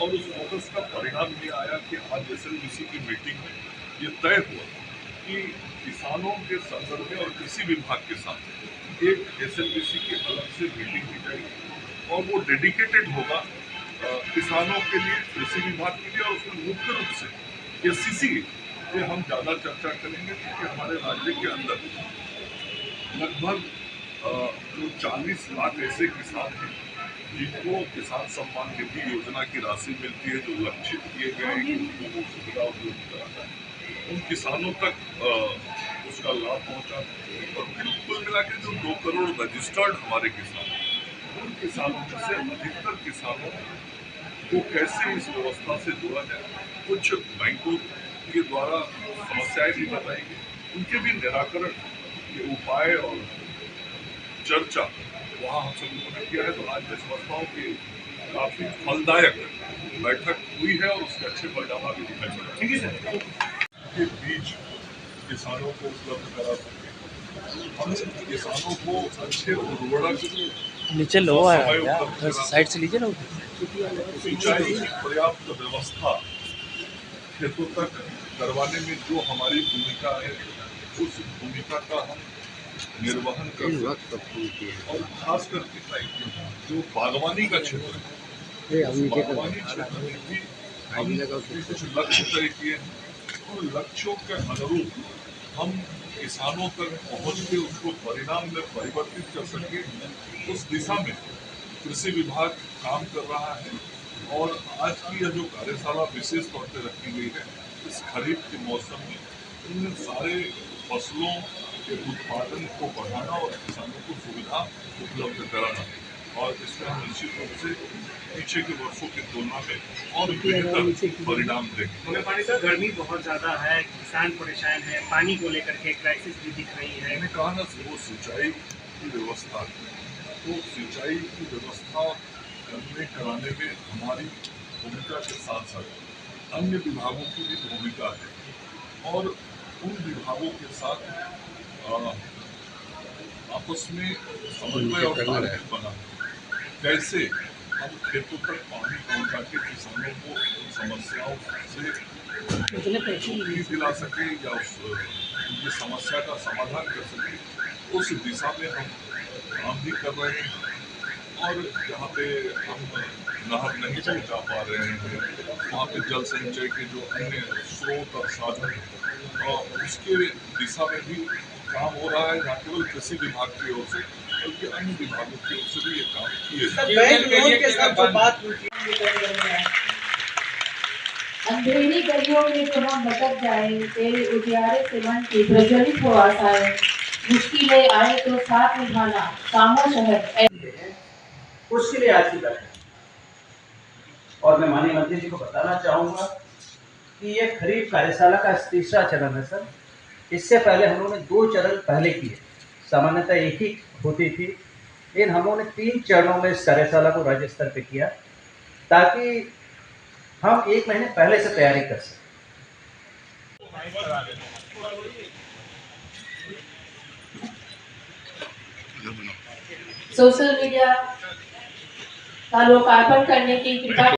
और उस फोकस का परिणाम ये आया कि आज एसएलबीसी की मीटिंग में ये तय हुआ कि किसानों के संदर्भ में और कृषि विभाग के साथ एक एसएलबीसी की अलग से मीटिंग की जाएगी और वो डेडिकेटेड होगा किसानों के लिए, कृषि विभाग के लिए, और उसमें मुख्य रूप से एससीसी पे हम ज़्यादा चर्चा करेंगे क्योंकि हमारे राज्य के अंदर लगभग जो 40 लाख ऐसे किसान हैं जिनको किसान सम्मान निधि योजना की राशि मिलती है, जो लक्षित किए गए हैं कि उनको वो सुविधा उपलब्ध कराना है, उन किसानों तक उसका लाभ पहुंचा। और फिर कुल मिला के जो 2 करोड़ रजिस्टर्ड हमारे किसान, उन किसानों में से अधिकतर किसानों को कैसे इस व्यवस्था से जोड़ा जाए। कुछ बैंकों के द्वारा समस्याएं भी बताई गई, उनके भी निराकरण के उपाय और चर्चा वहाँ हम सब लोगों ने किया है। तो आज मैं समझता हूँ कि काफी फलदायक बैठक हुई है और उसके अच्छे परिणाम आगे दिखाई पड़ रहे हैं। के बीज किसानों को उपलब्ध करा सके, हम किसानों को अच्छे उर्वरक नीचे लो आया साइड से लीजिए ना, सिंचाई की पर्याप्त व्यवस्था खेतों तक करवाने में जो हमारी भूमिका है, उस भूमिका का हम निर्वहन कर सकते हैं। और खास करके जो बागवानी का क्षेत्र है, बागवानी क्षेत्र में भी हमने कुछ लक्ष्य तय किए हैं। उन लक्ष्यों के अनुरूप हम किसानों तक पहुंच के उसको परिणाम में परिवर्तित कर सके, उस दिशा में कृषि विभाग काम कर रहा है। और आज की यह जो कार्यशाला विशेष तौर पर रखी गई है, इस खरीफ के मौसम में इन सारे फसलों के उत्पादन को बढ़ाना और किसानों को सुविधा उपलब्ध कराना, और इसमें हम निश्चित रूप से पीछे के वर्षों की तुलना में और बेहतर परिणाम देंगे। पानी सर, गर्मी बहुत ज़्यादा है, किसान परेशान है, पानी को लेकर के क्राइसिस भी दिख रही है। मैंने कहा ना, वो सिंचाई की व्यवस्था है, तो सिंचाई की व्यवस्था कराने में हमारी भूमिका के साथ साथ अन्य विभागों की भी भूमिका है, और उन विभागों के साथ आपस में समन्वय और तालमेल बना कैसे हम खेतों तक पानी पहुंचा के किसानों को समस्याओं से दिला सके या उनकी समस्या का समाधान कर सके, उस दिशा में हम काम भी कर रहे हैं। और जहाँ पे हम नहर नहीं पहुँचा पा रहे हैं, वहाँ पे जल संचय के जो अन्य स्रोत और साधन उसके दिशा में भी काम हो रहा है, न केवल कृषि विभाग की ओर से बल्कि अन्य विभागों की ओर से भी ये काम किए अंधेरी गलियों में तो हम भटक जाए, तेरे उजियारे से मन की प्रज्वलित हो आशाएं, मुश्किलें आए तो साथ निभाना, खामोश है। उसके लिए आज की बैठक, और मैं माननीय मंत्री जी को बताना चाहूंगा कि ये खरीफ कार्यशाला का तीसरा चरण है सर। इससे पहले हम लोगों ने 2 चरण पहले किए, सामान्यतः एक ही होती थी, लेकिन हम लोगों ने 3 चरणों में इस कार्यशाला को राज्य स्तर पे किया ताकि हम 1 महीने पहले से तैयारी कर सकें। सोशल मीडिया का लोकार्पण करने की कृपा